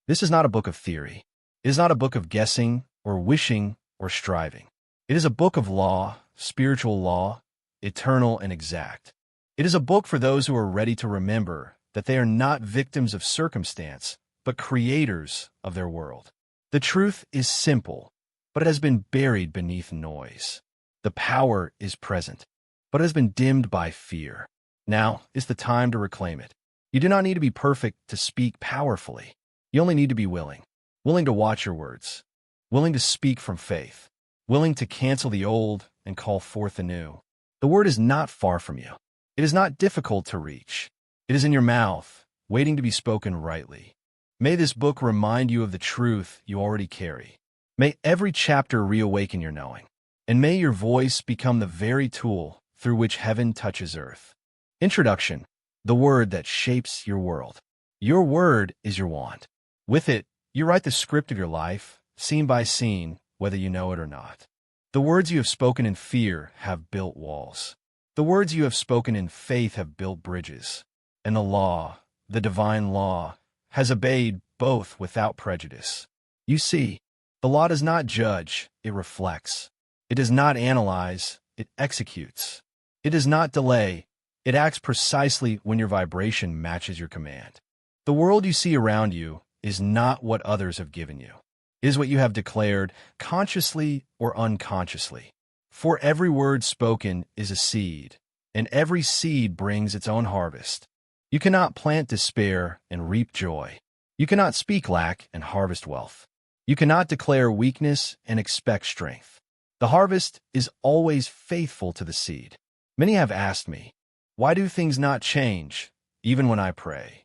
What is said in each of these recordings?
This is not a book of theory. It is not a book of guessing or wishing or striving. It is a book of law, spiritual law, eternal and exact. It is a book for those who are ready to remember that they are not victims of circumstance, but creators of their world. The truth is simple, but it has been buried beneath noise. The power is present, but it has been dimmed by fear. Now is the time to reclaim it. You do not need to be perfect to speak powerfully. You only need to be willing. Willing to watch your words. Willing to speak from faith. Willing to cancel the old and call forth the new. The word is not far from you. It is not difficult to reach. It is in your mouth, waiting to be spoken rightly. May this book remind you of the truth you already carry. May every chapter reawaken your knowing. And may your voice become the very tool through which heaven touches earth. Introduction: the word that shapes your world. Your word is your wand. With it, you write the script of your life, scene by scene, whether you know it or not. The words you have spoken in fear have built walls. The words you have spoken in faith have built bridges. And the law, the divine law, has obeyed both without prejudice. You see, the law does not judge, it reflects. It does not analyze, it executes. It does not delay, it acts precisely when your vibration matches your command. The world you see around you is not what others have given you. It is what you have declared, consciously or unconsciously. For every word spoken is a seed, and every seed brings its own harvest. You cannot plant despair and reap joy. You cannot speak lack and harvest wealth. You cannot declare weakness and expect strength. The harvest is always faithful to the seed. Many have asked me, why do things not change, even when I pray?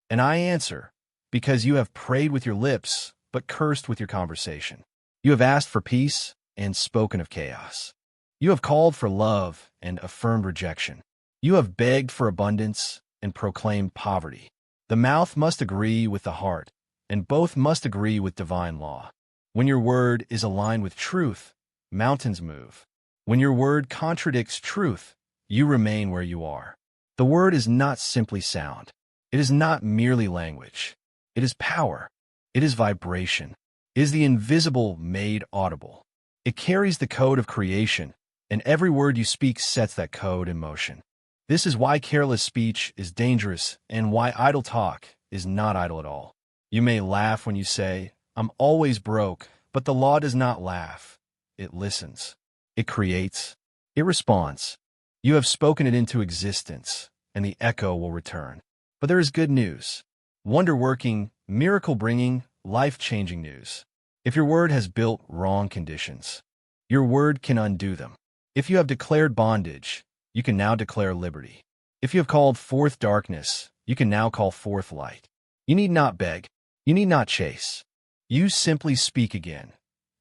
And I answer, because you have prayed with your lips, but cursed with your conversation. You have asked for peace and spoken of chaos. You have called for love and affirmed rejection. You have begged for abundance and proclaimed poverty. The mouth must agree with the heart, and both must agree with divine law. When your word is aligned with truth, mountains move. When your word contradicts truth, you remain where you are. The word is not simply sound. It is not merely language. It is power. It is vibration. It is the invisible made audible. It carries the code of creation, and every word you speak sets that code in motion. This is why careless speech is dangerous and why idle talk is not idle at all. You may laugh when you say, "I'm always broke," but the law does not laugh. It listens. It creates. It responds. You have spoken it into existence, and the echo will return. But there is good news. Wonder-working, miracle-bringing, life-changing news. If your word has built wrong conditions, your word can undo them. If you have declared bondage, you can now declare liberty. If you have called forth darkness, you can now call forth light. You need not beg. You need not chase. You simply speak again,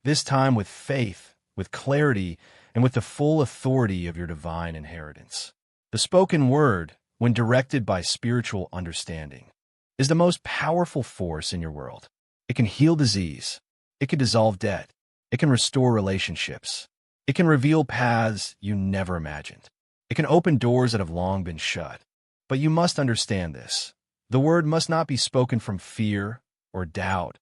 this time with faith, with clarity, and with the full authority of your divine inheritance. The spoken word, when directed by spiritual understanding, is the most powerful force in your world. It can heal disease. It can dissolve debt. It can restore relationships. It can reveal paths you never imagined. It can open doors that have long been shut. But you must understand this. The word must not be spoken from fear or doubt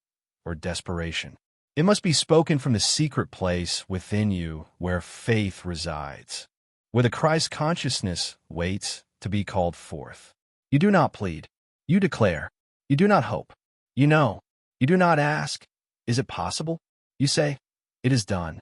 or desperation. It must be spoken from the secret place within you where faith resides, where the Christ consciousness waits to be called forth. You do not plead. You declare. You do not hope. You know. You do not ask, "Is it possible?" You say, "It is done."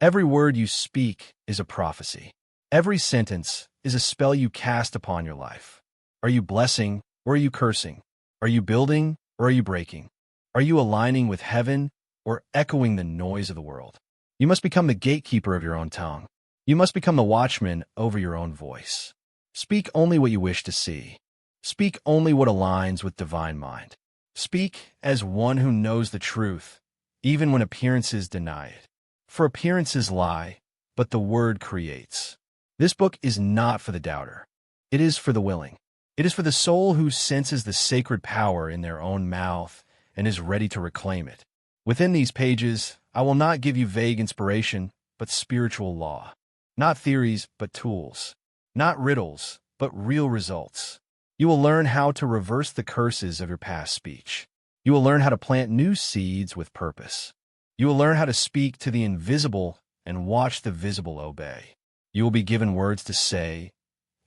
Every word you speak is a prophecy. Every sentence is a spell you cast upon your life. Are you blessing or are you cursing? Are you building or are you breaking? Are you aligning with heaven or echoing the noise of the world? You must become the gatekeeper of your own tongue. You must become the watchman over your own voice. Speak only what you wish to see. Speak only what aligns with divine mind. Speak as one who knows the truth, even when appearances deny it. For appearances lie, but the word creates. This book is not for the doubter. It is for the willing. It is for the soul who senses the sacred power in their own mouth and is ready to reclaim it. Within these pages, I will not give you vague inspiration, but spiritual law. Not theories, but tools. Not riddles, but real results. You will learn how to reverse the curses of your past speech. You will learn how to plant new seeds with purpose. You will learn how to speak to the invisible and watch the visible obey. You will be given words to say,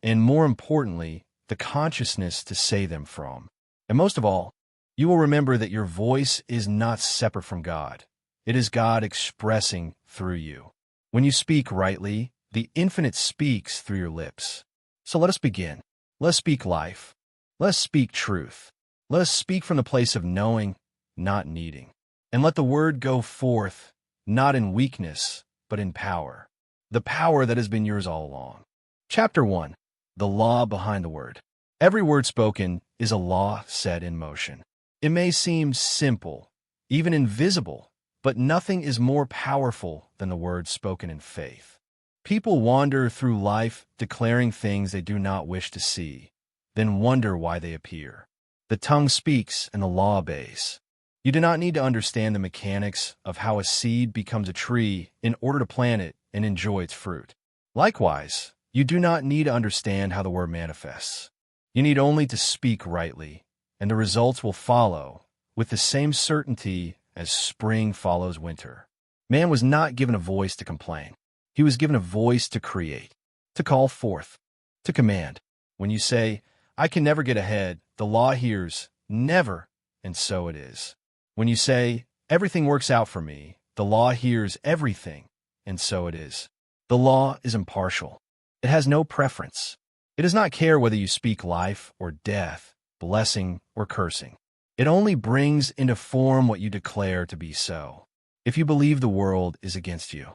and more importantly, the consciousness to say them from. And most of all, you will remember that your voice is not separate from God. It is God expressing through you. When you speak rightly, the infinite speaks through your lips. So let us begin. Let us speak life. Let us speak truth. Let us speak from the place of knowing, not needing. And let the word go forth, not in weakness, but in power. The power that has been yours all along. Chapter 1. The law behind the word. Every word spoken is a law set in motion. It may seem simple, even invisible, but nothing is more powerful than the word spoken in faith. People wander through life declaring things they do not wish to see, then wonder why they appear. The tongue speaks and the law obeys. You do not need to understand the mechanics of how a seed becomes a tree in order to plant it and enjoy its fruit. Likewise, you do not need to understand how the word manifests. You need only to speak rightly, and the results will follow with the same certainty as spring follows winter. Man was not given a voice to complain. He was given a voice to create, to call forth, to command. When you say, I can never get ahead, the law hears, never, and so it is. When you say, everything works out for me, the law hears everything, and so it is. The law is impartial. It has no preference. It does not care whether you speak life or death, blessing or cursing. It only brings into form what you declare to be so. If you believe the world is against you,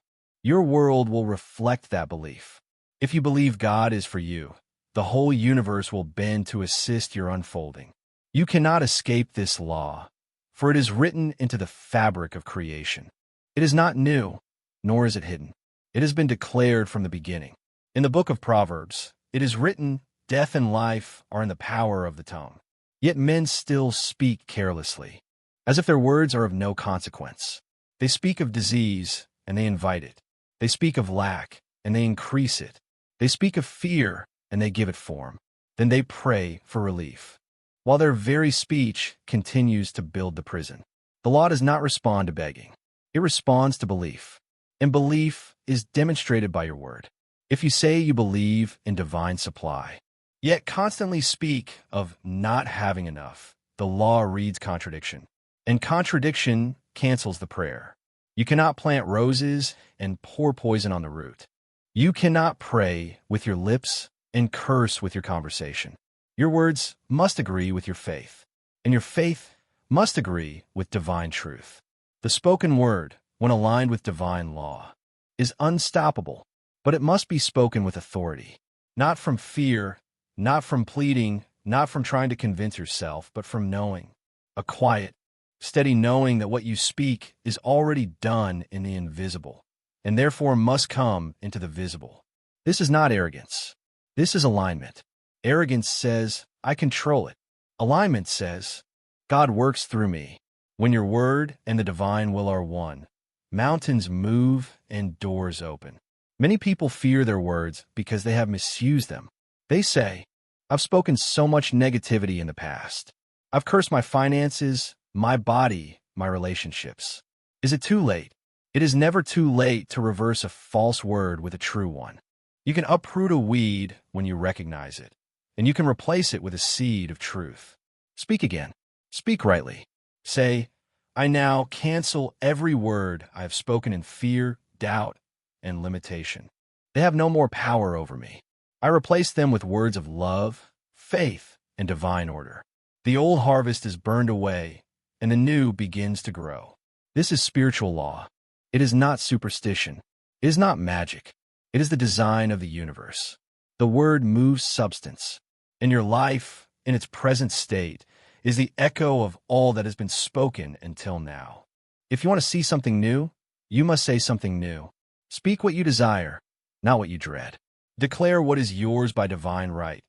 your world will reflect that belief. If you believe God is for you, the whole universe will bend to assist your unfolding. You cannot escape this law, for it is written into the fabric of creation. It is not new, nor is it hidden. It has been declared from the beginning. In the book of Proverbs, it is written, death and life are in the power of the tongue. Yet men still speak carelessly, as if their words are of no consequence. They speak of disease, and they invite it. They speak of lack, and they increase it. They speak of fear, and they give it form. Then they pray for relief, while their very speech continues to build the prison. The law does not respond to begging. It responds to belief. And belief is demonstrated by your word. If you say you believe in divine supply, yet constantly speak of not having enough, the law reads contradiction. And contradiction cancels the prayer. You cannot plant roses and pour poison on the root. You cannot pray with your lips and curse with your conversation. Your words must agree with your faith, and your faith must agree with divine truth. The spoken word, when aligned with divine law, is unstoppable, but it must be spoken with authority, not from fear, not from pleading, not from trying to convince yourself, but from knowing. A quiet, steady knowing that what you speak is already done in the invisible, and therefore must come into the visible. This is not arrogance. This is alignment. Arrogance says, I control it. Alignment says, God works through me. When your word and the divine will are one, mountains move and doors open. Many people fear their words because they have misused them. They say, I've spoken so much negativity in the past. I've cursed my finances, my body, my relationships. Is it too late? It is never too late to reverse a false word with a true one. You can uproot a weed when you recognize it, and you can replace it with a seed of truth. Speak again. Speak rightly. Say, I now cancel every word I have spoken in fear, doubt, and limitation. They have no more power over me. I replace them with words of love, faith, and divine order. The old harvest is burned away, and the new begins to grow. This is spiritual law. It is not superstition. It is not magic. It is the design of the universe. The word moves substance, and your life, in its present state, is the echo of all that has been spoken until now. If you want to see something new, you must say something new. Speak what you desire, not what you dread. Declare what is yours by divine right,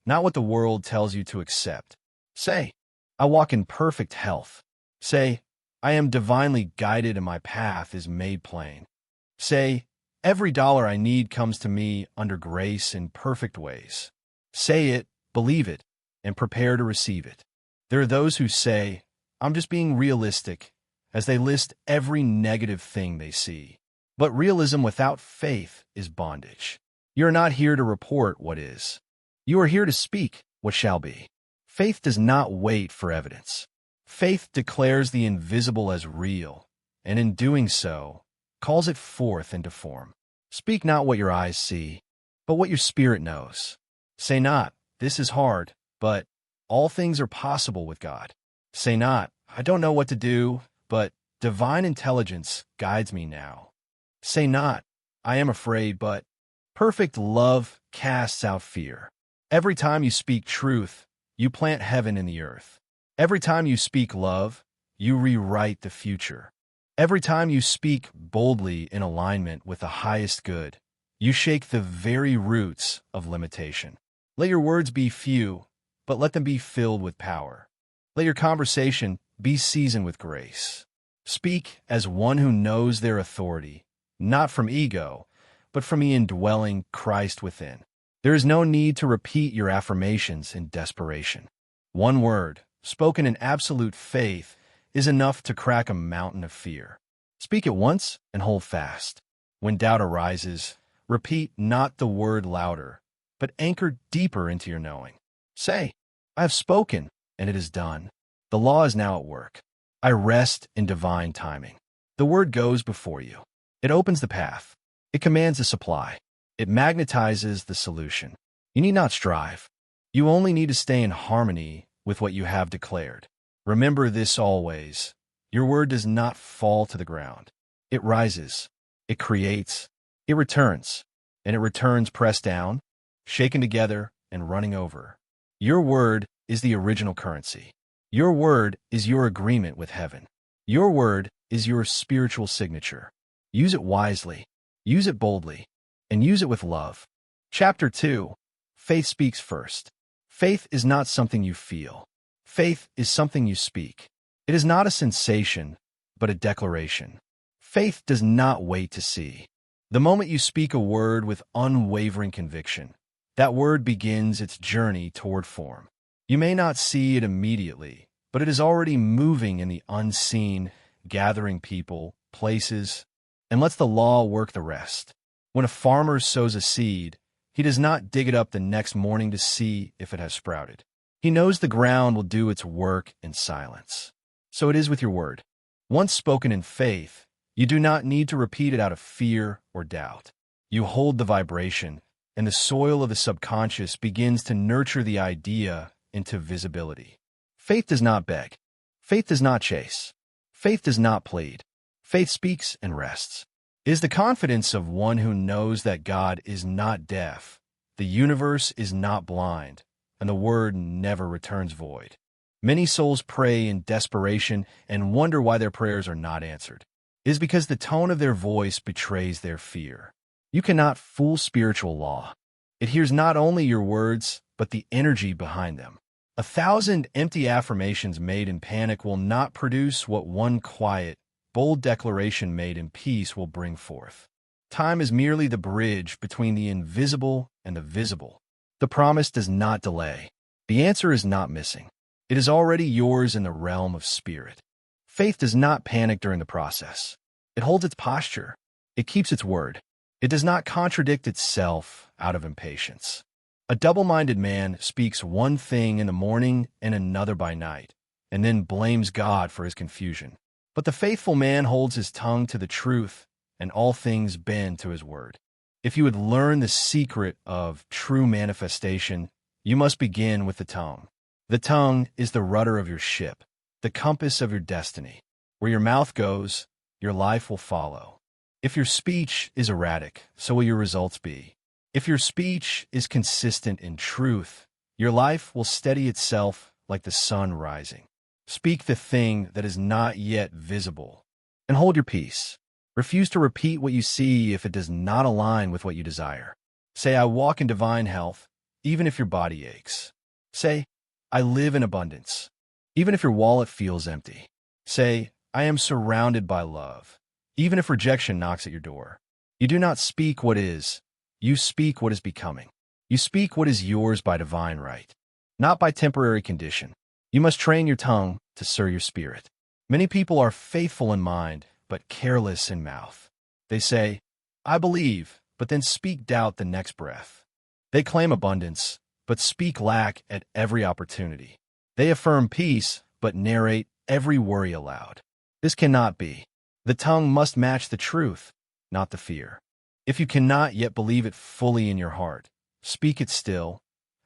not what the world tells you to accept. Say, I walk in perfect health. Say, I am divinely guided and my path is made plain. Say, every dollar I need comes to me under grace in perfect ways. Say it, believe it, and prepare to receive it. There are those who say, I'm just being realistic, as they list every negative thing they see. But realism without faith is bondage. You are not here to report what is. You are here to speak what shall be. Faith does not wait for evidence. Faith declares the invisible as real, and in doing so, calls it forth into form. Speak not what your eyes see, but what your spirit knows. Say not, this is hard, but all things are possible with God. Say not, I don't know what to do, but divine intelligence guides me now. Say not, I am afraid, but perfect love casts out fear. Every time you speak truth, you plant heaven in the earth. Every time you speak love, you rewrite the future. Every time you speak boldly in alignment with the highest good, you shake the very roots of limitation. Let your words be few, but let them be filled with power. Let your conversation be seasoned with grace. Speak as one who knows their authority, not from ego, but from the indwelling Christ within. There is no need to repeat your affirmations in desperation. One word, spoken in absolute faith, is enough to crack a mountain of fear. Speak it once and hold fast. When doubt arises, repeat not the word louder, but anchor deeper into your knowing. Say, I have spoken, and it is done. The law is now at work. I rest in divine timing. The word goes before you. It opens the path. It commands the supply. It magnetizes the solution. You need not strive. You only need to stay in harmony with what you have declared. Remember this always. Your word does not fall to the ground. It rises. It creates. It returns. And it returns pressed down, shaken together, and running over. Your word is the original currency. Your word is your agreement with heaven. Your word is your spiritual signature. Use it wisely. Use it boldly. And use it with love. Chapter 2. Faith speaks first. Faith is not something you feel. Faith is something you speak. It is not a sensation, but a declaration. Faith does not wait to see. The moment you speak a word with unwavering conviction, that word begins its journey toward form. You may not see it immediately, but it is already moving in the unseen, gathering people, places, and lets the law work the rest. When a farmer sows a seed, he does not dig it up the next morning to see if it has sprouted. He knows the ground will do its work in silence. So it is with your word. Once spoken in faith, you do not need to repeat it out of fear or doubt. You hold the vibration, and the soil of the subconscious begins to nurture the idea into visibility. Faith does not beg. Faith does not chase. Faith does not plead. Faith speaks and rests. It is the confidence of one who knows that God is not deaf, the universe is not blind, and the word never returns void. Many souls pray in desperation and wonder why their prayers are not answered. It is because the tone of their voice betrays their fear. You cannot fool spiritual law. It hears not only your words, but the energy behind them. 1,000 empty affirmations made in panic will not produce what one quiet, bold declaration made in peace will bring forth. Time is merely the bridge between the invisible and the visible. The promise does not delay. The answer is not missing. It is already yours in the realm of spirit. Faith does not panic during the process. It holds its posture. It keeps its word. It does not contradict itself out of impatience. A double-minded man speaks one thing in the morning and another by night, and then blames God for his confusion. But the faithful man holds his tongue to the truth, and all things bend to his word. If you would learn the secret of true manifestation, you must begin with the tongue. The tongue is the rudder of your ship, the compass of your destiny. Where your mouth goes, your life will follow. If your speech is erratic, so will your results be. If your speech is consistent in truth, your life will steady itself like the sun rising. Speak the thing that is not yet visible, and hold your peace. Refuse to repeat what you see if it does not align with what you desire. Say, I walk in divine health, even if your body aches. Say, I live in abundance, even if your wallet feels empty. Say, I am surrounded by love, even if rejection knocks at your door. You do not speak what is, you speak what is becoming. You speak what is yours by divine right, not by temporary condition. You must train your tongue to stir your spirit. Many people are faithful in mind, but careless in mouth. They say, "I believe," but then speak doubt the next breath. They claim abundance, but speak lack at every opportunity. They affirm peace, but narrate every worry aloud. This cannot be. The tongue must match the truth, not the fear. If you cannot yet believe it fully in your heart, speak it still,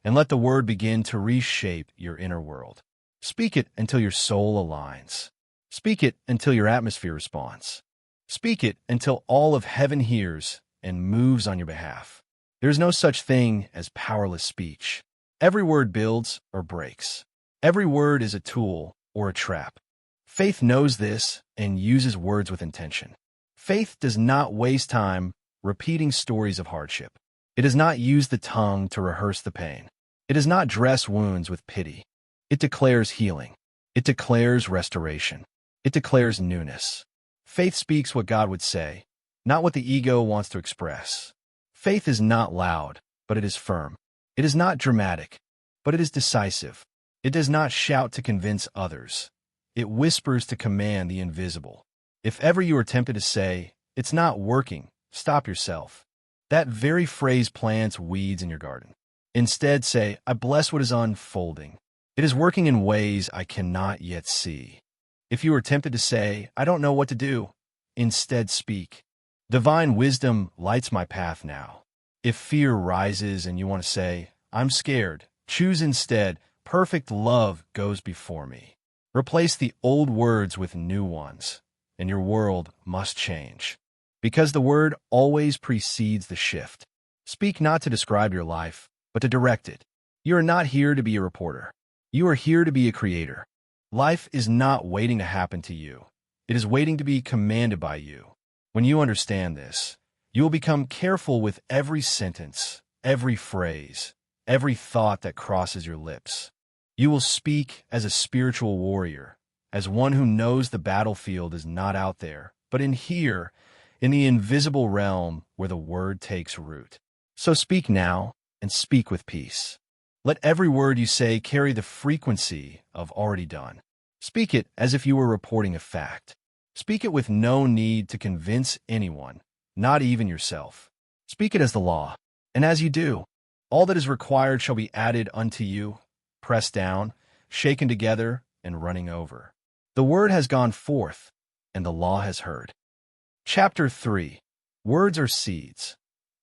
and let the word begin to reshape your inner world. Speak it until your soul aligns. Speak it until your atmosphere responds. Speak it until all of heaven hears and moves on your behalf. There is no such thing as powerless speech. Every word builds or breaks. Every word is a tool or a trap. Faith knows this and uses words with intention. Faith does not waste time repeating stories of hardship. It does not use the tongue to rehearse the pain. It does not dress wounds with pity. It declares healing. It declares restoration. It declares newness. Faith speaks what God would say, not what the ego wants to express. Faith is not loud, but it is firm. It is not dramatic, but it is decisive. It does not shout to convince others. It whispers to command the invisible. If ever you are tempted to say, "It's not working," stop yourself. That very phrase plants weeds in your garden. Instead, say, "I bless what is unfolding. It is working in ways I cannot yet see." If you are tempted to say, "I don't know what to do," instead speak, "Divine wisdom lights my path now." If fear rises and you want to say, "I'm scared," choose instead, "Perfect love goes before me." Replace the old words with new ones, and your world must change. Because the word always precedes the shift. Speak not to describe your life, but to direct it. You are not here to be a reporter. You are here to be a creator. Life is not waiting to happen to you. It is waiting to be commanded by you. When you understand this, you will become careful with every sentence, every phrase, every thought that crosses your lips. You will speak as a spiritual warrior, as one who knows the battlefield is not out there, but in here, in the invisible realm where the word takes root. So speak now, and speak with peace. Let every word you say carry the frequency of already done. Speak it as if you were reporting a fact. Speak it with no need to convince anyone, not even yourself. Speak it as the law, and as you do, all that is required shall be added unto you, pressed down, shaken together, and running over. The word has gone forth, and the law has heard. Chapter 3. Words are seeds.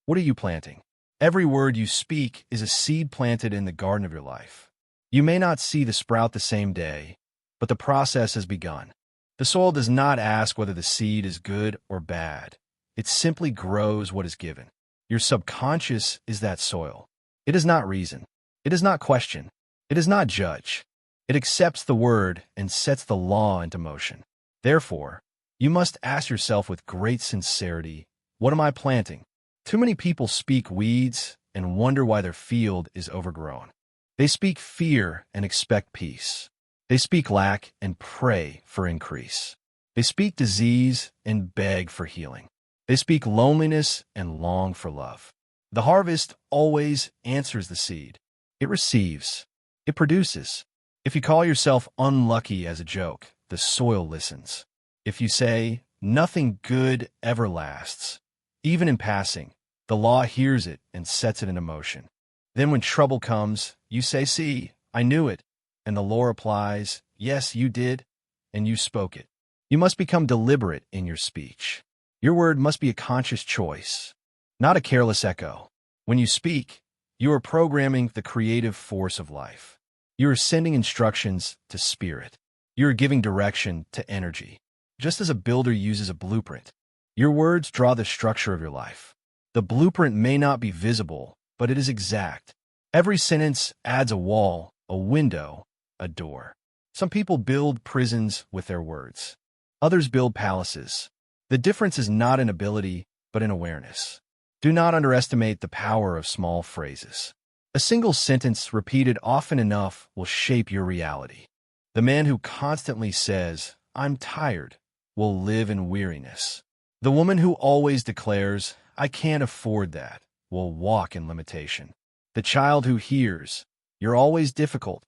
What are you planting? Every word you speak is a seed planted in the garden of your life. You may not see the sprout the same day, but the process has begun. The soil does not ask whether the seed is good or bad. It simply grows what is given. Your subconscious is that soil. It does not reason. It does not question. It does not judge. It accepts the word and sets the law into motion. Therefore, you must ask yourself with great sincerity, what am I planting? Too many people speak weeds and wonder why their field is overgrown. They speak fear and expect peace. They speak lack and pray for increase. They speak disease and beg for healing. They speak loneliness and long for love. The harvest always answers the seed. It receives. It produces. If you call yourself unlucky as a joke, the soil listens. If you say, "Nothing good ever lasts," even in passing, the law hears it and sets it into motion. Then when trouble comes, you say, "See, I knew it." And the law replies, "Yes, you did, and you spoke it." You must become deliberate in your speech. Your word must be a conscious choice, not a careless echo. When you speak, you are programming the creative force of life. You are sending instructions to spirit. You are giving direction to energy. Just as a builder uses a blueprint, your words draw the structure of your life. The blueprint may not be visible, but it is exact. Every sentence adds a wall, a window, a door. Some people build prisons with their words. Others build palaces. The difference is not in ability, but in awareness. Do not underestimate the power of small phrases. A single sentence repeated often enough will shape your reality. The man who constantly says, "I'm tired," will live in weariness. The woman who always declares, "I can't afford that," will walk in limitation. The child who hears, "You're always difficult,"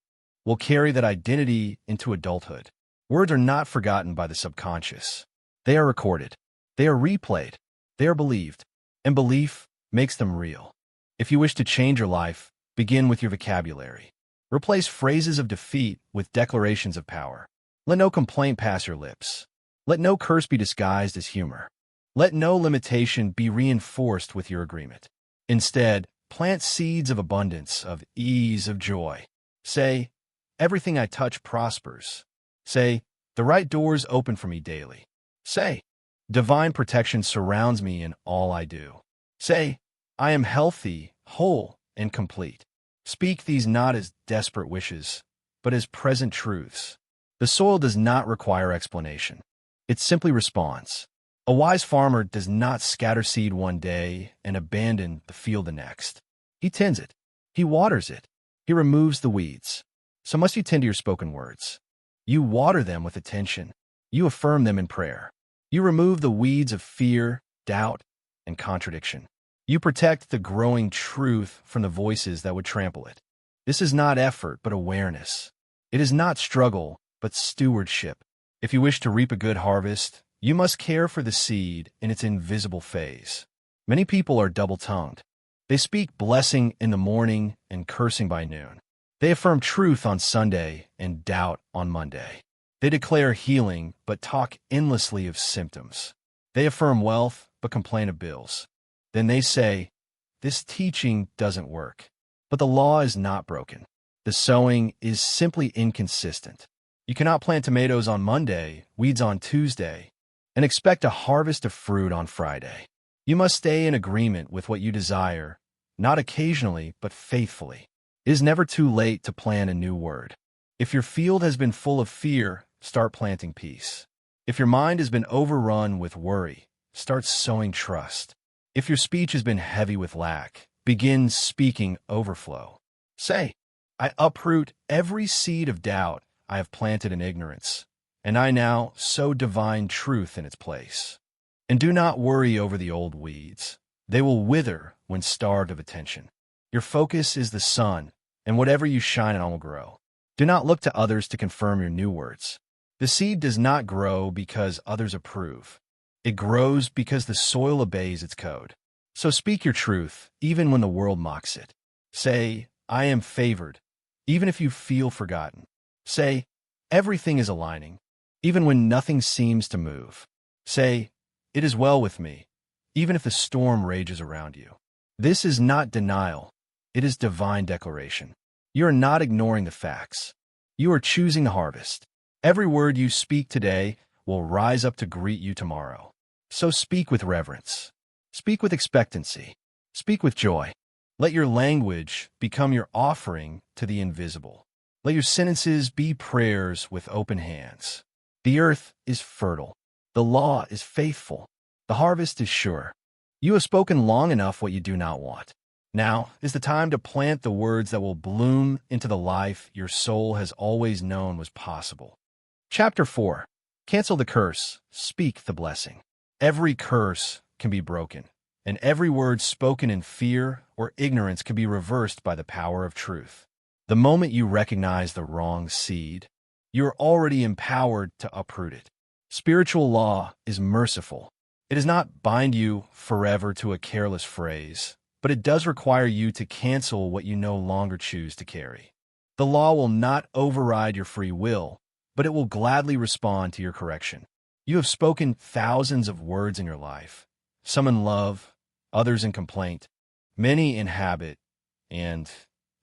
will carry that identity into adulthood. Words are not forgotten by the subconscious. They are recorded. They are replayed. They are believed. And belief makes them real. If you wish to change your life, begin with your vocabulary. Replace phrases of defeat with declarations of power. Let no complaint pass your lips. Let no curse be disguised as humor. Let no limitation be reinforced with your agreement. Instead, plant seeds of abundance, of ease, of joy. Say, everything I touch prospers. Say, the right doors open for me daily. Say, divine protection surrounds me in all I do. Say, I am healthy, whole, and complete. Speak these not as desperate wishes, but as present truths. The soil does not require explanation. It simply responds. A wise farmer does not scatter seed one day and abandon the field the next. He tends it. He waters it. He removes the weeds. So must you tend to your spoken words. You water them with attention. You affirm them in prayer. You remove the weeds of fear, doubt, and contradiction. You protect the growing truth from the voices that would trample it. This is not effort, but awareness. It is not struggle, but stewardship. If you wish to reap a good harvest, you must care for the seed in its invisible phase. Many people are double-tongued. They speak blessing in the morning and cursing by noon. They affirm truth on Sunday and doubt on Monday. They declare healing, but talk endlessly of symptoms. They affirm wealth, but complain of bills. Then they say, this teaching doesn't work. But the law is not broken. The sowing is simply inconsistent. You cannot plant tomatoes on Monday, weeds on Tuesday, and expect a harvest of fruit on Friday. You must stay in agreement with what you desire, not occasionally, but faithfully. It is never too late to plant a new word. If your field has been full of fear, start planting peace. If your mind has been overrun with worry, start sowing trust. If your speech has been heavy with lack, begin speaking overflow. Say, I uproot every seed of doubt I have planted in ignorance, and I now sow divine truth in its place. And do not worry over the old weeds. They will wither when starved of attention. Your focus is the sun, and whatever you shine on will grow. Do not look to others to confirm your new words. The seed does not grow because others approve. It grows because the soil obeys its code. So speak your truth, even when the world mocks it. Say, I am favored, even if you feel forgotten. Say, everything is aligning, even when nothing seems to move. Say, it is well with me, even if the storm rages around you. This is not denial. It is divine declaration. You are not ignoring the facts. You are choosing the harvest. Every word you speak today will rise up to greet you tomorrow. So speak with reverence. Speak with expectancy. Speak with joy. Let your language become your offering to the invisible. Let your sentences be prayers with open hands. The earth is fertile. The law is faithful. The harvest is sure. You have spoken long enough what you do not want. Now is the time to plant the words that will bloom into the life your soul has always known was possible. Chapter 4. Cancel the curse. Speak the blessing. Every curse can be broken, and every word spoken in fear or ignorance can be reversed by the power of truth. The moment you recognize the wrong seed, you are already empowered to uproot it. Spiritual law is merciful. It does not bind you forever to a careless phrase, but it does require you to cancel what you no longer choose to carry. The law will not override your free will, but it will gladly respond to your correction. You have spoken thousands of words in your life, some in love, others in complaint, many in habit, and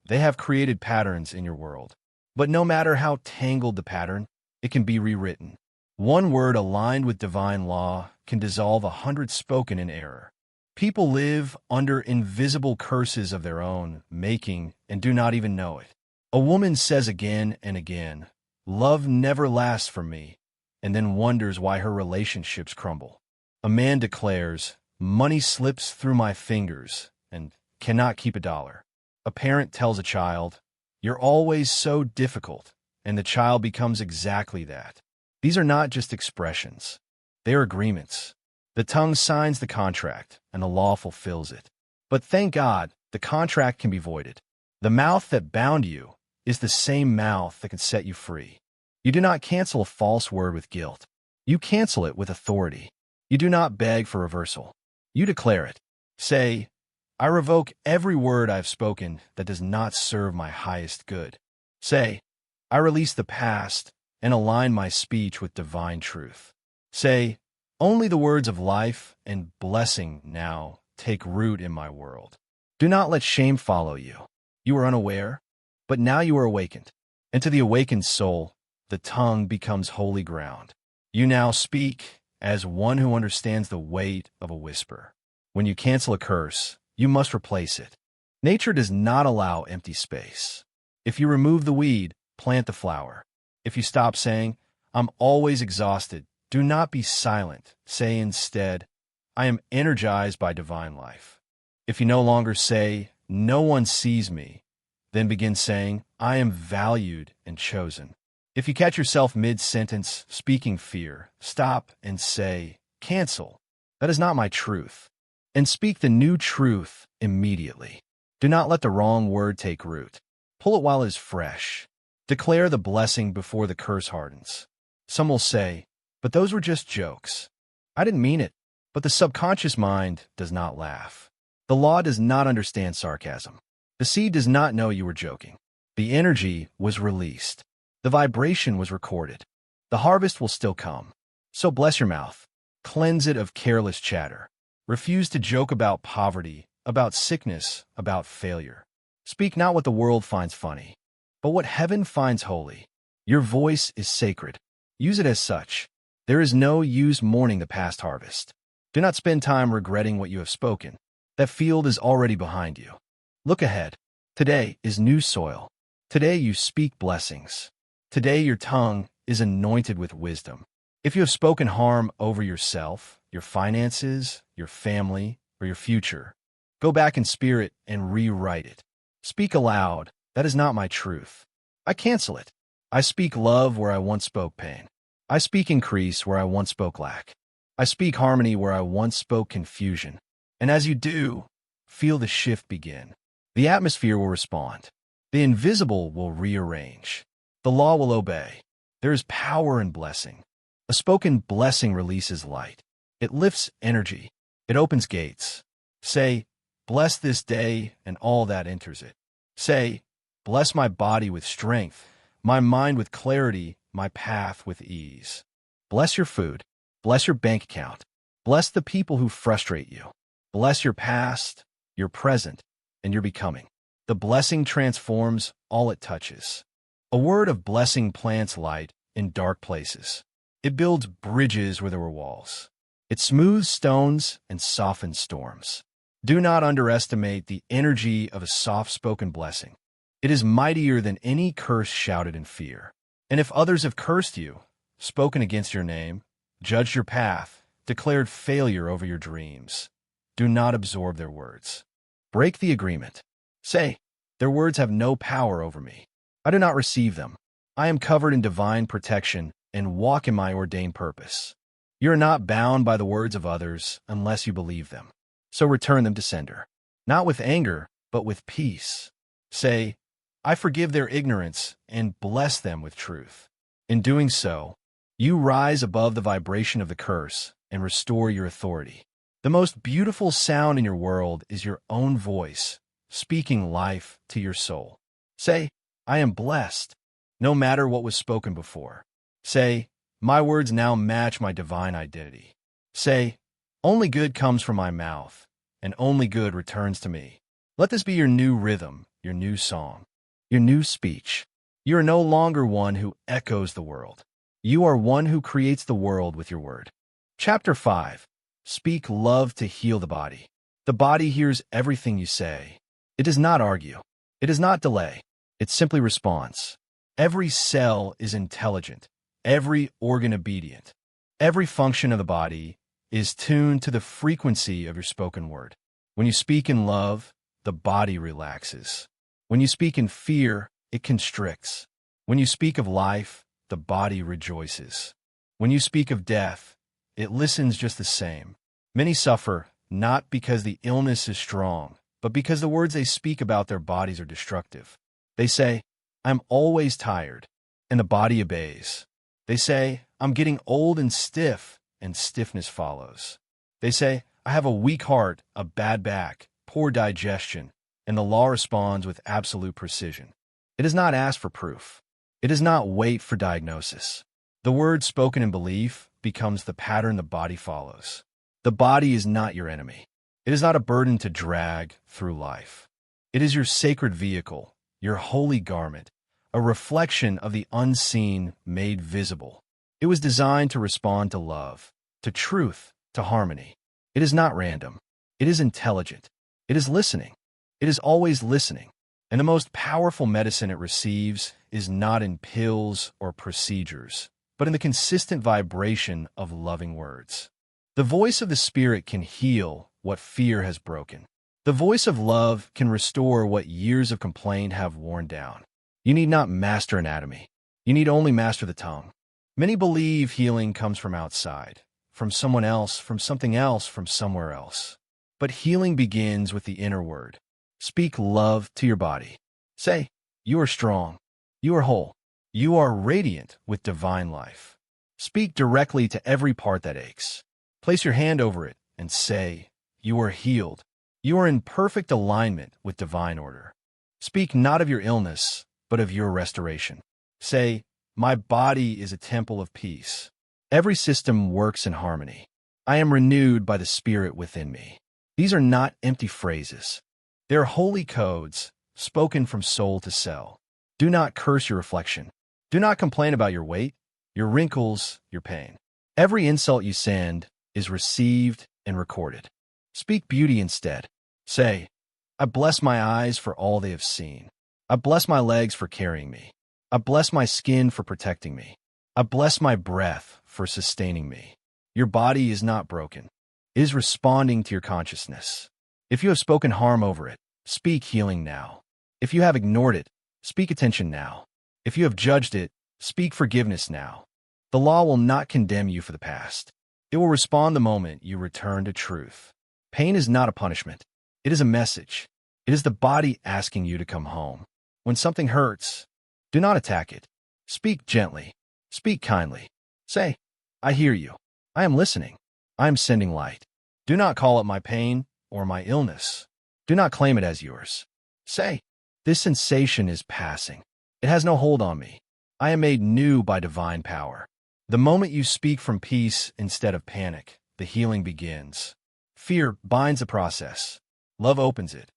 they have created patterns in your world. But no matter how tangled the pattern, it can be rewritten. One word aligned with divine law can dissolve 100 spoken in error. People live under invisible curses of their own making and do not even know it. A woman says again and again, "Love never lasts for me," and then wonders why her relationships crumble. A man declares, "Money slips through my fingers," and cannot keep a dollar. A parent tells a child, "You're always so difficult," and the child becomes exactly that. These are not just expressions. They are agreements. The tongue signs the contract, and the law fulfills it. But thank God, the contract can be voided. The mouth that bound you is the same mouth that can set you free. You do not cancel a false word with guilt. You cancel it with authority. You do not beg for reversal. You declare it. Say, I revoke every word I have spoken that does not serve my highest good. Say, I release the past and align my speech with divine truth. Say, only the words of life and blessing now take root in my world. Do not let shame follow you. You were unaware, but now you are awakened. And to the awakened soul, the tongue becomes holy ground. You now speak as one who understands the weight of a whisper. When you cancel a curse, you must replace it. Nature does not allow empty space. If you remove the weed, plant the flower. If you stop saying, I'm always exhausted, do not be silent. Say instead, I am energized by divine life. If you no longer say, no one sees me, then begin saying, I am valued and chosen. If you catch yourself mid-sentence speaking fear, stop and say, cancel. That is not my truth. And speak the new truth immediately. Do not let the wrong word take root. Pull it while it is fresh. Declare the blessing before the curse hardens. Some will say, but those were just jokes. I didn't mean it. But the subconscious mind does not laugh. The law does not understand sarcasm. The seed does not know you were joking. The energy was released. The vibration was recorded. The harvest will still come. So bless your mouth. Cleanse it of careless chatter. Refuse to joke about poverty, about sickness, about failure. Speak not what the world finds funny, but what heaven finds holy. Your voice is sacred. Use it as such. There is no use mourning the past harvest. Do not spend time regretting what you have spoken. That field is already behind you. Look ahead. Today is new soil. Today you speak blessings. Today your tongue is anointed with wisdom. If you have spoken harm over yourself, your finances, your family, or your future, go back in spirit and rewrite it. Speak aloud, that is not my truth. I cancel it. I speak love where I once spoke pain. I speak increase where I once spoke lack. I speak harmony where I once spoke confusion. And as you do, feel the shift begin. The atmosphere will respond. The invisible will rearrange. The law will obey. There is power in blessing. A spoken blessing releases light. It lifts energy. It opens gates. Say, bless this day and all that enters it. Say, bless my body with strength, my mind with clarity, my path with ease. Bless your food. Bless your bank account. Bless the people who frustrate you. Bless your past, your present, and your becoming. The blessing transforms all it touches. A word of blessing plants light in dark places. It builds bridges where there were walls. It smooths stones and softens storms. Do not underestimate the energy of a soft-spoken blessing. It is mightier than any curse shouted in fear. And if others have cursed you, spoken against your name, judged your path, declared failure over your dreams, do not absorb their words. Break the agreement. Say, their words have no power over me. I do not receive them. I am covered in divine protection and walk in my ordained purpose. You are not bound by the words of others unless you believe them. So return them to sender. Not with anger, but with peace. Say, I forgive their ignorance and bless them with truth. In doing so, you rise above the vibration of the curse and restore your authority. The most beautiful sound in your world is your own voice, speaking life to your soul. Say, I am blessed, no matter what was spoken before. Say, my words now match my divine identity. Say, only good comes from my mouth, and only good returns to me. Let this be your new rhythm, your new song, your new speech. You are no longer one who echoes the world. You are one who creates the world with your word. Chapter 5. Speak love to heal the body. The body hears everything you say. It does not argue. It does not delay. It simply responds. Every cell is intelligent. Every organ obedient. Every function of the body is tuned to the frequency of your spoken word. When you speak in love, the body relaxes. When you speak in fear, it constricts. When you speak of life, the body rejoices. When you speak of death, it listens just the same. Many suffer not because the illness is strong, but because the words they speak about their bodies are destructive. They say, I'm always tired, and the body obeys. They say, I'm getting old and stiffness follows. They say, I have a weak heart, a bad back, poor digestion, and the law responds with absolute precision. It does not ask for proof. It does not wait for diagnosis. The word spoken in belief becomes the pattern the body follows. The body is not your enemy. It is not a burden to drag through life. It is your sacred vehicle, your holy garment, a reflection of the unseen made visible. It was designed to respond to love, to truth, to harmony. It is not random. It is intelligent. It is listening. It is always listening. And the most powerful medicine it receives is not in pills or procedures, but in the consistent vibration of loving words. The voice of the Spirit can heal what fear has broken. The voice of love can restore what years of complaint have worn down. You need not master anatomy. You need only master the tongue. Many believe healing comes from outside, from someone else, from something else, from somewhere else. But healing begins with the inner word. Speak love to your body. Say, you are strong. You are whole. You are radiant with divine life. Speak directly to every part that aches. Place your hand over it and say, you are healed. You are in perfect alignment with divine order. Speak not of your illness, but of your restoration. Say, my body is a temple of peace. Every system works in harmony. I am renewed by the Spirit within me. These are not empty phrases. They are holy codes, spoken from soul to cell. Do not curse your reflection. Do not complain about your weight, your wrinkles, your pain. Every insult you send is received and recorded. Speak beauty instead. Say, I bless my eyes for all they have seen. I bless my legs for carrying me. I bless my skin for protecting me. I bless my breath for sustaining me. Your body is not broken. It is responding to your consciousness. If you have spoken harm over it, speak healing now. If you have ignored it, speak attention now. If you have judged it, speak forgiveness now. The law will not condemn you for the past. It will respond the moment you return to truth. Pain is not a punishment. It is a message. It is the body asking you to come home. When something hurts, do not attack it. Speak gently. Speak kindly. Say, I hear you. I am listening. I am sending light. Do not call it my pain or my illness. Do not claim it as yours. Say, this sensation is passing. It has no hold on me. I am made new by divine power. The moment you speak from peace instead of panic, the healing begins. Fear binds the process. Love opens it.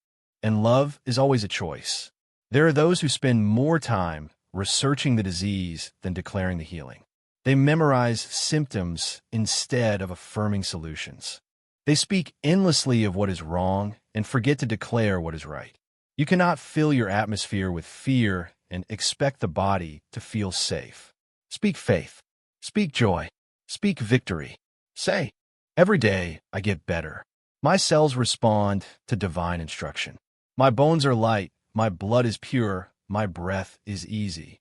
And love is always a choice. There are those who spend more time researching the disease than declaring the healing. They memorize symptoms instead of affirming solutions. They speak endlessly of what is wrong and forget to declare what is right. You cannot fill your atmosphere with fear and expect the body to feel safe. Speak faith. Speak joy. Speak victory. Say, every day I get better. My cells respond to divine instruction. My bones are light. My blood is pure. My breath is easy.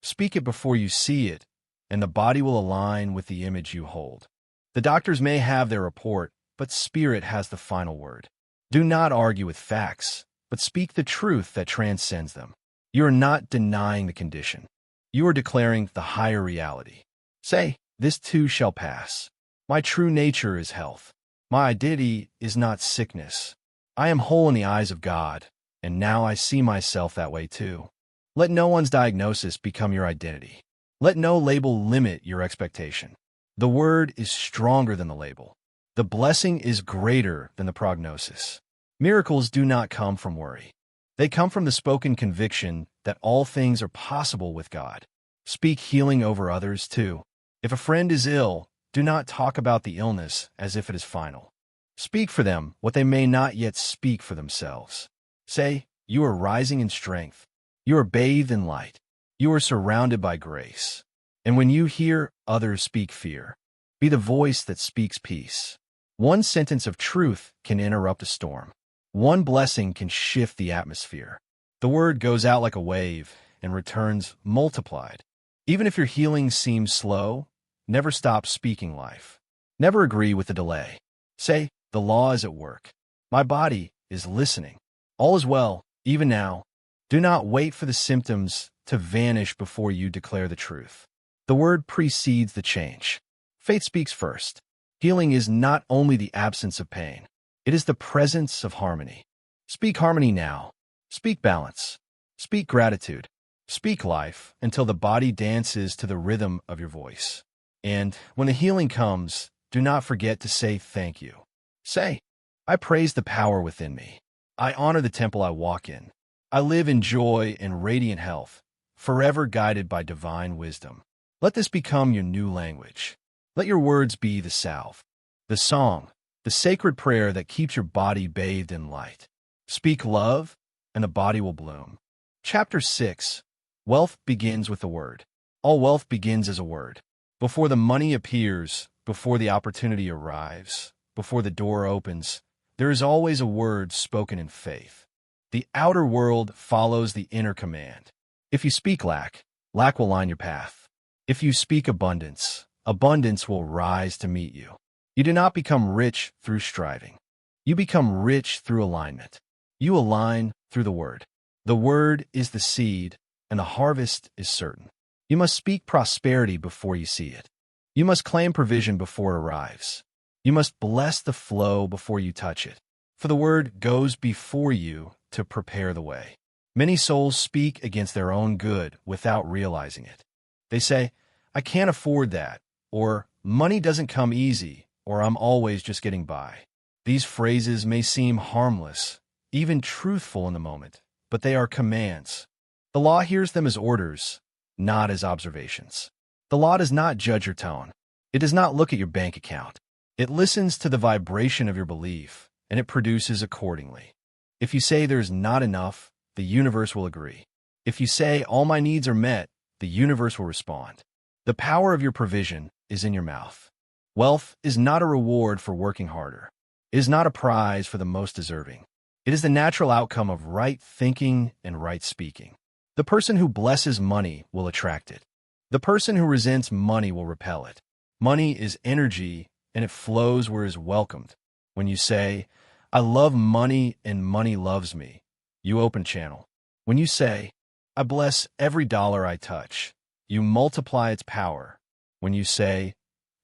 Speak it before you see it, and the body will align with the image you hold. The doctors may have their report, but spirit has the final word. Do not argue with facts, but speak the truth that transcends them. You are not denying the condition. You are declaring the higher reality. Say, this too shall pass. My true nature is health. My identity is not sickness. I am whole in the eyes of God, and now I see myself that way too. Let no one's diagnosis become your identity. Let no label limit your expectation. The word is stronger than the label. The blessing is greater than the prognosis. Miracles do not come from worry. They come from the spoken conviction that all things are possible with God. Speak healing over others too. If a friend is ill, do not talk about the illness as if it is final. Speak for them what they may not yet speak for themselves. Say, you are rising in strength. You are bathed in light. You are surrounded by grace. And when you hear others speak fear, be the voice that speaks peace. One sentence of truth can interrupt a storm. One blessing can shift the atmosphere. The word goes out like a wave and returns multiplied. Even if your healing seems slow, never stop speaking life. Never agree with the delay. Say, the law is at work. My body is listening. All is well, even now. Do not wait for the symptoms to vanish before you declare the truth. The word precedes the change. Faith speaks first. Healing is not only the absence of pain, it is the presence of harmony. Speak harmony now. Speak balance. Speak gratitude. Speak life until the body dances to the rhythm of your voice. And when the healing comes, do not forget to say thank you. Say, I praise the power within me. I honor the temple I walk in. I live in joy and radiant health, forever guided by divine wisdom. Let this become your new language. Let your words be the salve, the song, the sacred prayer that keeps your body bathed in light. Speak love, and the body will bloom. Chapter 6. Wealth begins with a word. All wealth begins as a word. Before the money appears, before the opportunity arrives, before the door opens, there is always a word spoken in faith. The outer world follows the inner command. If you speak lack, lack will line your path. If you speak abundance, abundance will rise to meet you. You do not become rich through striving. You become rich through alignment. You align through the word. The word is the seed, and the harvest is certain. You must speak prosperity before you see it. You must claim provision before it arrives. You must bless the flow before you touch it. For the word goes before you to prepare the way. Many souls speak against their own good without realizing it. They say, I can't afford that, or money doesn't come easy, or I'm always just getting by. These phrases may seem harmless, even truthful in the moment, but they are commands. The law hears them as orders, not as observations. The law does not judge your tone. It does not look at your bank account. It listens to the vibration of your belief, and it produces accordingly. If you say there's not enough, the universe will agree. If you say all my needs are met, the universe will respond. The power of your provision is in your mouth. Wealth is not a reward for working harder. It is not a prize for the most deserving. It is the natural outcome of right thinking and right speaking. The person who blesses money will attract it. The person who resents money will repel it. Money is energy, and it flows where it is welcomed. When you say, I love money and money loves me, you open channel. When you say, I bless every dollar I touch, you multiply its power. When you say,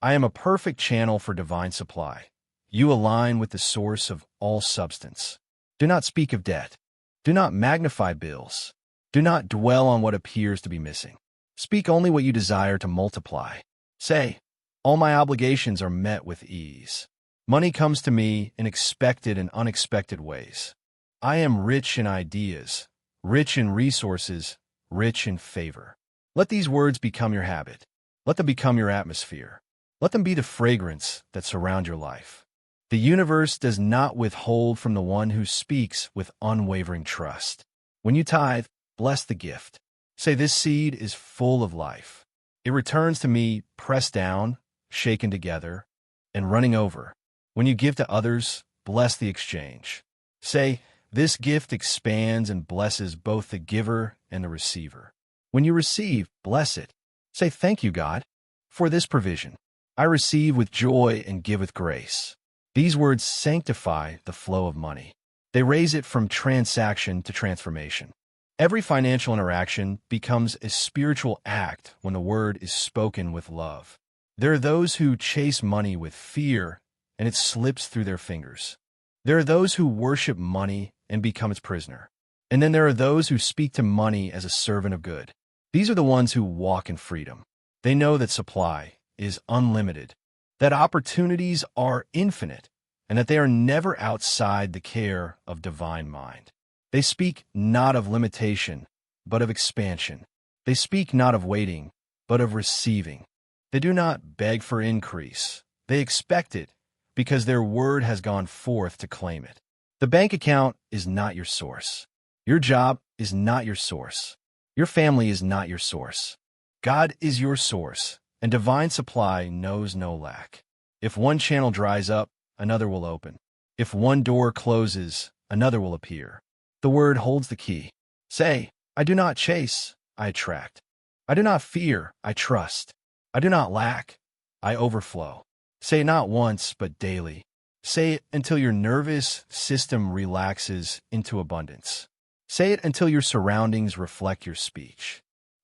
I am a perfect channel for divine supply, you align with the source of all substance. Do not speak of debt. Do not magnify bills. Do not dwell on what appears to be missing. Speak only what you desire to multiply. Say, all my obligations are met with ease. Money comes to me in expected and unexpected ways. I am rich in ideas, rich in resources, rich in favor. Let these words become your habit. Let them become your atmosphere. Let them be the fragrance that surrounds your life. The universe does not withhold from the one who speaks with unwavering trust. When you tithe, bless the gift. Say, this seed is full of life. It returns to me pressed down, shaken together, and running over. When you give to others, bless the exchange. Say, this gift expands and blesses both the giver and the receiver. When you receive, bless it. Say, thank you, God, for this provision. I receive with joy and give with grace. These words sanctify the flow of money. They raise it from transaction to transformation. Every financial interaction becomes a spiritual act when the word is spoken with love. There are those who chase money with fear, and it slips through their fingers. There are those who worship money and become its prisoner. And then there are those who speak to money as a servant of good. These are the ones who walk in freedom. They know that supply is unlimited, that opportunities are infinite, and that they are never outside the care of divine mind. They speak not of limitation, but of expansion. They speak not of waiting, but of receiving. They do not beg for increase. They expect it because their word has gone forth to claim it. The bank account is not your source. Your job is not your source. Your family is not your source. God is your source, and divine supply knows no lack. If one channel dries up, another will open. If one door closes, another will appear. The word holds the key. Say, I do not chase, I attract. I do not fear, I trust. I do not lack, I overflow. Say it not once, but daily. Say it until your nervous system relaxes into abundance. Say it until your surroundings reflect your speech.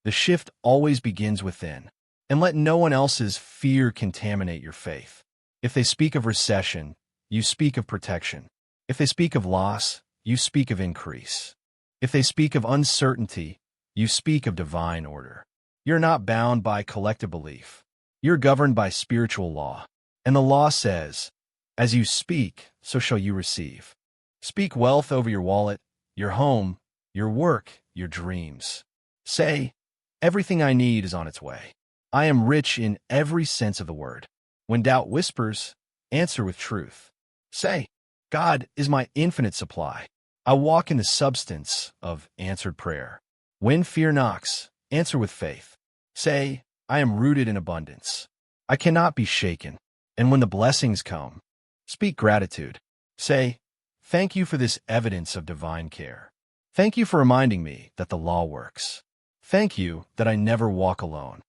The shift always begins within. And let no one else's fear contaminate your faith. If they speak of recession, you speak of protection. If they speak of loss, you speak of increase. If they speak of uncertainty, you speak of divine order. You're not bound by collective belief. You're governed by spiritual law. And the law says, as you speak, so shall you receive. Speak wealth over your wallet, your home, your work, your dreams. Say, everything I need is on its way. I am rich in every sense of the word. When doubt whispers, answer with truth. Say, God is my infinite supply. I walk in the substance of answered prayer. When fear knocks, answer with faith. Say, I am rooted in abundance. I cannot be shaken. And when the blessings come, speak gratitude. Say, thank you for this evidence of divine care. Thank you for reminding me that the law works. Thank you that I never walk alone.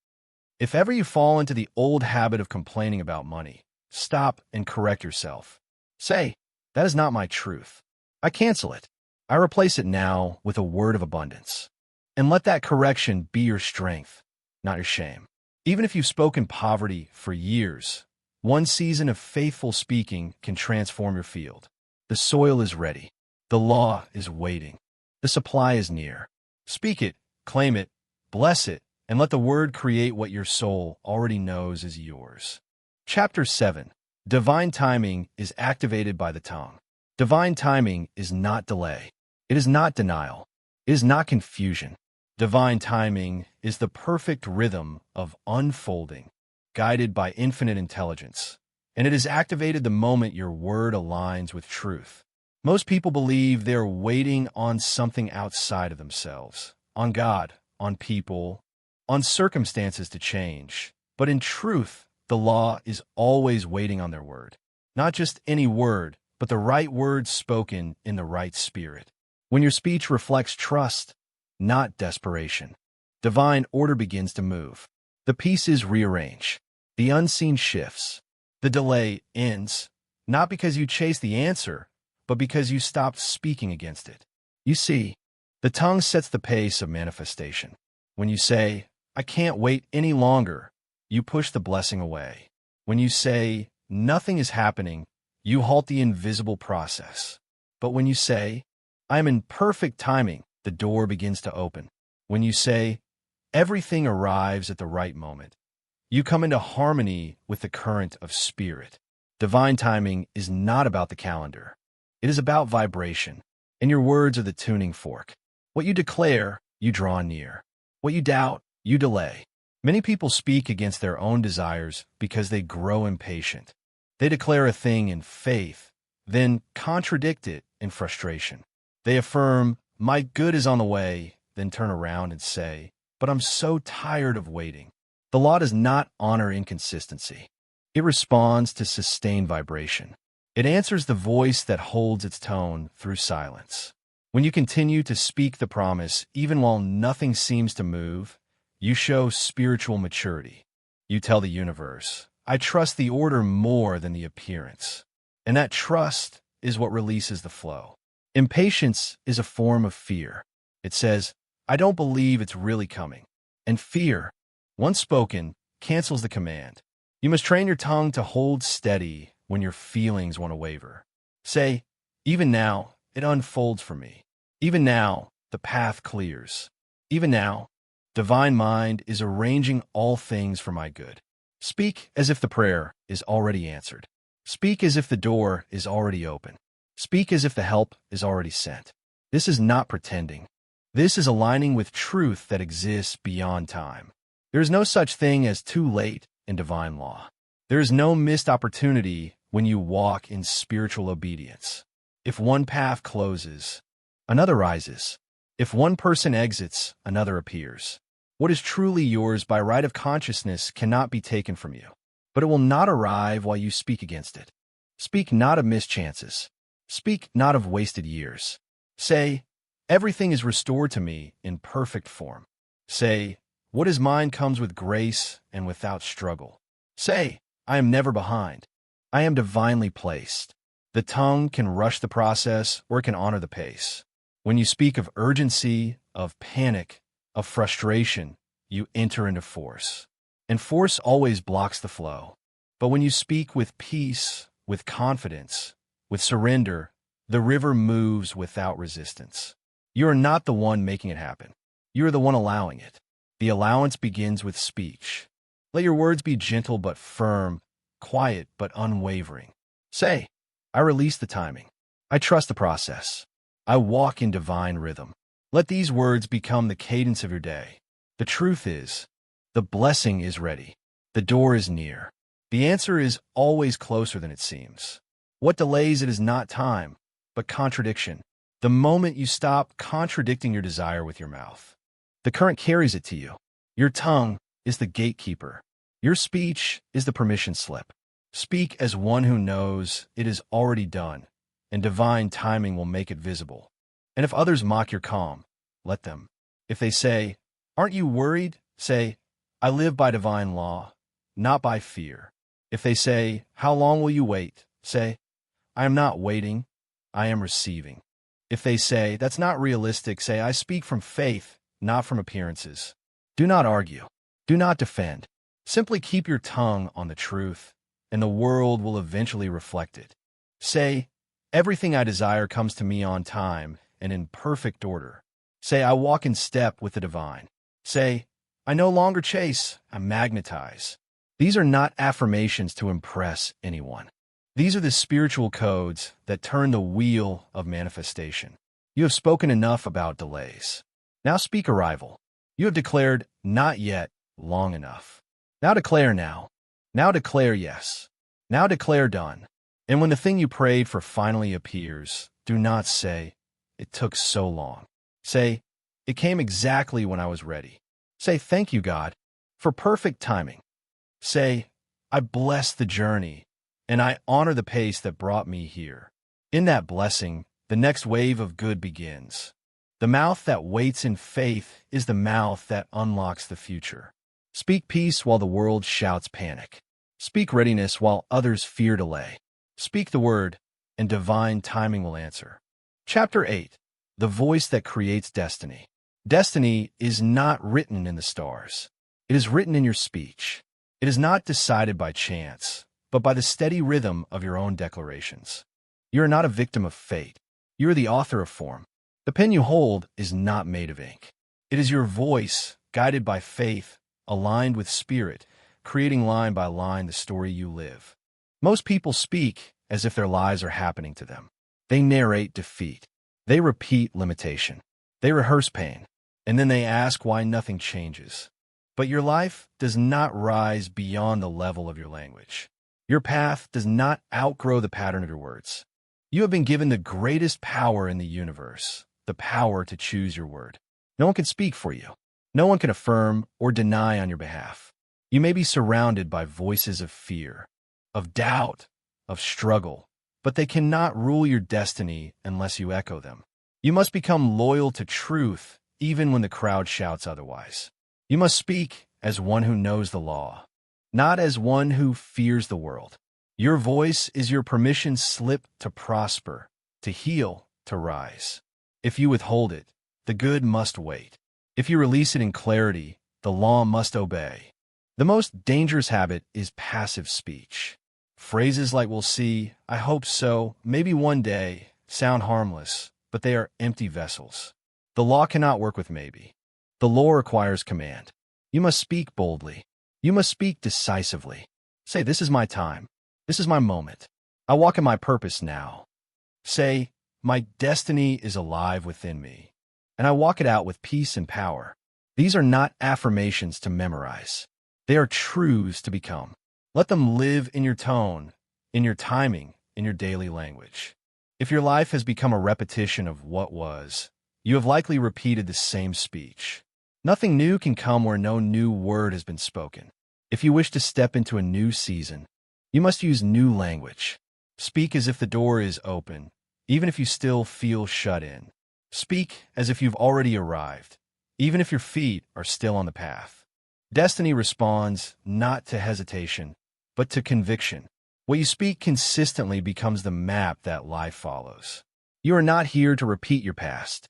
If ever you fall into the old habit of complaining about money, stop and correct yourself. Say, that is not my truth. I cancel it. I replace it now with a word of abundance. And let that correction be your strength, not your shame. Even if you've spoken poverty for years, one season of faithful speaking can transform your field. The soil is ready. The law is waiting. The supply is near. Speak it, claim it, bless it, and let the word create what your soul already knows is yours. Chapter 7. Divine timing is activated by the tongue. Divine timing is not delay. It is not denial. It is not confusion. Divine timing is the perfect rhythm of unfolding, guided by infinite intelligence, and it is activated the moment your word aligns with truth. Most people believe they're waiting on something outside of themselves, on God, on people, on circumstances to change. But in truth, the law is always waiting on their word. Not just any word, but the right word spoken in the right spirit. When your speech reflects trust, not desperation, divine order begins to move. The pieces rearrange. The unseen shifts. The delay ends, not because you chase the answer, but because you stopped speaking against it. You see, the tongue sets the pace of manifestation. When you say, I can't wait any longer, you push the blessing away. When you say, nothing is happening, you halt the invisible process. But when you say, I am in perfect timing, the door begins to open. When you say, everything arrives at the right moment, you come into harmony with the current of spirit. Divine timing is not about the calendar. It is about vibration, and your words are the tuning fork. What you declare, you draw near. What you doubt, you delay. Many people speak against their own desires because they grow impatient. They declare a thing in faith, then contradict it in frustration. They affirm, my good is on the way, then turn around and say, but I'm so tired of waiting. The law does not honor inconsistency. It responds to sustained vibration. It answers the voice that holds its tone through silence. When you continue to speak the promise, even while nothing seems to move, you show spiritual maturity. You tell the universe, I trust the order more than the appearance. And that trust is what releases the flow. Impatience is a form of fear. It says, I don't believe it's really coming. And fear, once spoken, cancels the command. You must train your tongue to hold steady when your feelings want to waver. Say, even now, it unfolds for me. Even now, the path clears. Even now, divine mind is arranging all things for my good. Speak as if the prayer is already answered. Speak as if the door is already open. Speak as if the help is already sent. This is not pretending. This is aligning with truth that exists beyond time. There is no such thing as too late in divine law. There is no missed opportunity when you walk in spiritual obedience. If one path closes, another rises. If one person exits, another appears. What is truly yours by right of consciousness cannot be taken from you, but it will not arrive while you speak against it. Speak not of mischances. Speak not of wasted years. Say, everything is restored to me in perfect form. Say, what is mine comes with grace and without struggle. Say, I am never behind. I am divinely placed. The tongue can rush the process or it can honor the pace. When you speak of urgency, of panic, of frustration, you enter into force. And force always blocks the flow. But when you speak with peace, with confidence, with surrender, the river moves without resistance. You are not the one making it happen. You are the one allowing it. The allowance begins with speech. Let your words be gentle but firm, quiet but unwavering. Say, I release the timing. I trust the process. I walk in divine rhythm. Let these words become the cadence of your day. The truth is, the blessing is ready. The door is near. The answer is always closer than it seems. What delays it is not time, but contradiction. The moment you stop contradicting your desire with your mouth, the current carries it to you. Your tongue is the gatekeeper. Your speech is the permission slip. Speak as one who knows it is already done, and divine timing will make it visible. And if others mock your calm, let them. If they say, aren't you worried? Say, I live by divine law, not by fear. If they say, how long will you wait? Say, I am not waiting, I am receiving. If they say, that's not realistic, say, I speak from faith, not from appearances. Do not argue. Do not defend. Simply keep your tongue on the truth, and the world will eventually reflect it. Say, everything I desire comes to me on time and in perfect order. Say, I walk in step with the divine. Say, I no longer chase, I magnetize. These are not affirmations to impress anyone. These are the spiritual codes that turn the wheel of manifestation. You have spoken enough about delays. Now speak arrival. You have declared not yet long enough. Now declare now. Now declare yes. Now declare done. And when the thing you prayed for finally appears, do not say, it took so long. Say, it came exactly when I was ready. Say, thank you, God, for perfect timing. Say, I bless the journey, and I honor the pace that brought me here. In that blessing, the next wave of good begins. The mouth that waits in faith is the mouth that unlocks the future. Speak peace while the world shouts panic. Speak readiness while others fear delay. Speak the word, and divine timing will answer. Chapter 8. The Voice That Creates Destiny. Destiny is not written in the stars. It is written in your speech. It is not decided by chance, but by the steady rhythm of your own declarations. You are not a victim of fate. You are the author of form. The pen you hold is not made of ink. It is your voice, guided by faith, aligned with spirit, creating line by line the story you live. Most people speak as if their lives are happening to them. They narrate defeat. They repeat limitation. They rehearse pain. And then they ask why nothing changes. But your life does not rise beyond the level of your language. Your path does not outgrow the pattern of your words. You have been given the greatest power in the universe, the power to choose your word. No one can speak for you. No one can affirm or deny on your behalf. You may be surrounded by voices of fear, of doubt, of struggle, but they cannot rule your destiny unless you echo them. You must become loyal to truth even when the crowd shouts otherwise. You must speak as one who knows the law, not as one who fears the world. Your voice is your permission slip to prosper, to heal, to rise. If you withhold it, the good must wait. If you release it in clarity, the law must obey. The most dangerous habit is passive speech. Phrases like we'll see, I hope so, maybe one day, sound harmless, but they are empty vessels. The law cannot work with maybe. The law requires command. You must speak boldly. You must speak decisively. Say, this is my time. This is my moment. I walk in my purpose now. Say, my destiny is alive within me, and I walk it out with peace and power. These are not affirmations to memorize. They are truths to become. Let them live in your tone, in your timing, in your daily language. If your life has become a repetition of what was, you have likely repeated the same speech. Nothing new can come where no new word has been spoken. If you wish to step into a new season, you must use new language. Speak as if the door is open, even if you still feel shut in. Speak as if you've already arrived, even if your feet are still on the path. Destiny responds not to hesitation, but to conviction. What you speak consistently becomes the map that life follows. You are not here to repeat your past.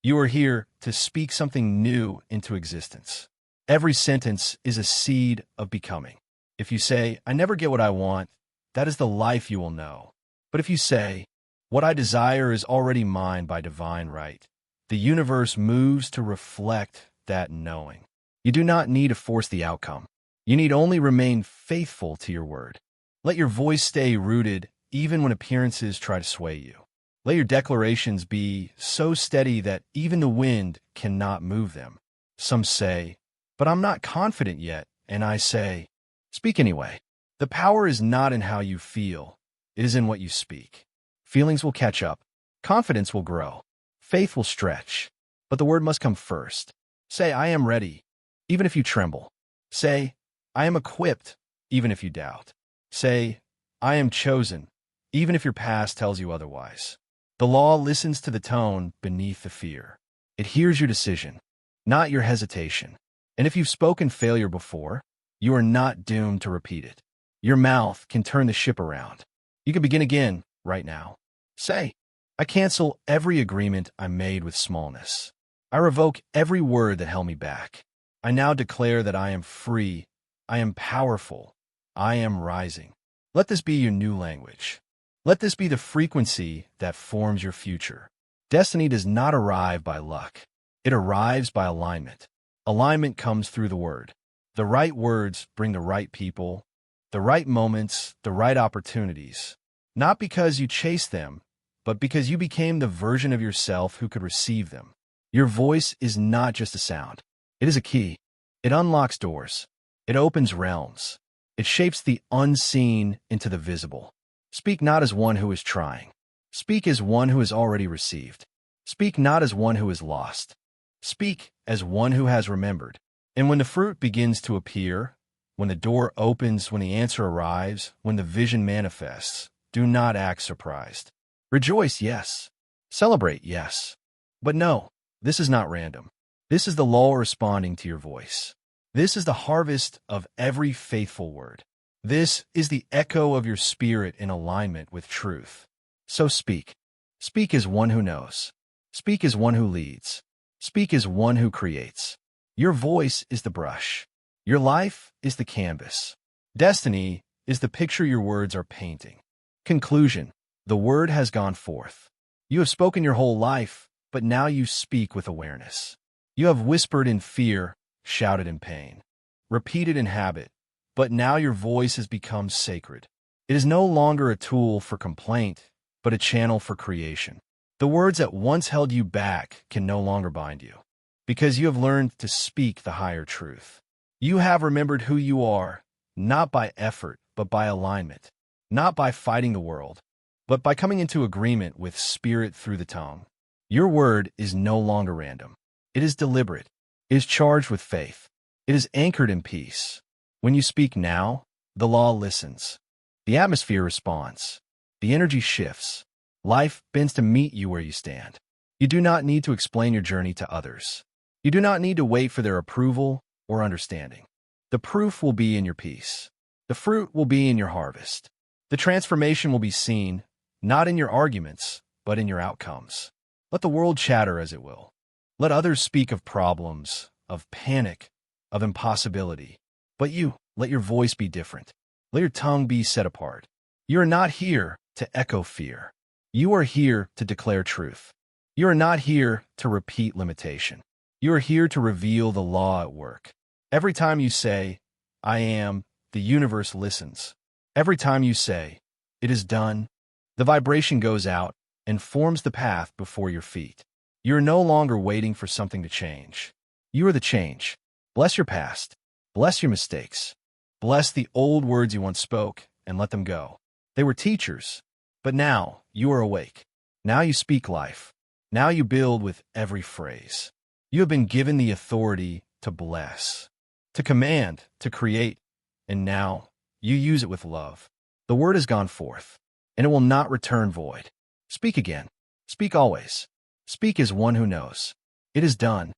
You are here to speak something new into existence. Every sentence is a seed of becoming. If you say, I never get what I want, that is the life you will know. But if you say, what I desire is already mine by divine right, the universe moves to reflect that knowing. You do not need to force the outcome. You need only remain faithful to your word. Let your voice stay rooted even when appearances try to sway you. Let your declarations be so steady that even the wind cannot move them. Some say, but I'm not confident yet, and I say, speak anyway. The power is not in how you feel, it is in what you speak. Feelings will catch up, confidence will grow, faith will stretch, but the word must come first. Say, I am ready, even if you tremble. Say, I am equipped, even if you doubt. Say, I am chosen, even if your past tells you otherwise. The law listens to the tone beneath the fear. It hears your decision, not your hesitation. And if you've spoken failure before, you are not doomed to repeat it. Your mouth can turn the ship around. You can begin again right now. Say, I cancel every agreement I made with smallness. I revoke every word that held me back. I now declare that I am free, I am powerful, I am rising. Let this be your new language. Let this be the frequency that forms your future. Destiny does not arrive by luck. It arrives by alignment. Alignment comes through the word. The right words bring the right people, the right moments, the right opportunities. Not because you chased them, but because you became the version of yourself who could receive them. Your voice is not just a sound. It is a key. It unlocks doors. It opens realms. It shapes the unseen into the visible. Speak not as one who is trying. Speak as one who has already received. Speak not as one who is lost. Speak as one who has remembered. And when the fruit begins to appear, when the door opens, when the answer arrives, when the vision manifests, do not act surprised. Rejoice, yes. Celebrate, yes. But no, this is not random. This is the law responding to your voice. This is the harvest of every faithful word. This is the echo of your spirit in alignment with truth. So speak. Speak as one who knows. Speak as one who leads. Speak as one who creates. Your voice is the brush. Your life is the canvas. Destiny is the picture your words are painting. Conclusion. The word has gone forth. You have spoken your whole life, but now you speak with awareness. You have whispered in fear, shouted in pain, repeated in habit, but now your voice has become sacred. It is no longer a tool for complaint, but a channel for creation. The words that once held you back can no longer bind you, because you have learned to speak the higher truth. You have remembered who you are, not by effort, but by alignment, not by fighting the world, but by coming into agreement with spirit through the tongue. Your word is no longer random. It is deliberate. It is charged with faith. It is anchored in peace. When you speak now, the law listens. The atmosphere responds. The energy shifts. Life bends to meet you where you stand. You do not need to explain your journey to others. You do not need to wait for their approval or understanding. The proof will be in your peace. The fruit will be in your harvest. The transformation will be seen, not in your arguments, but in your outcomes. Let the world chatter as it will. Let others speak of problems, of panic, of impossibility. But you, let your voice be different. Let your tongue be set apart. You are not here to echo fear. You are here to declare truth. You are not here to repeat limitation. You are here to reveal the law at work. Every time you say, I am, the universe listens. Every time you say, it is done, the vibration goes out and forms the path before your feet. You are no longer waiting for something to change. You are the change. Bless your past. Bless your mistakes. Bless the old words you once spoke and let them go. They were teachers, but now you are awake. Now you speak life. Now you build with every phrase. You have been given the authority to bless, to command, to create, and now you use it with love. The word has gone forth, and it will not return void. Speak again. Speak always. Speak as one who knows. It is done.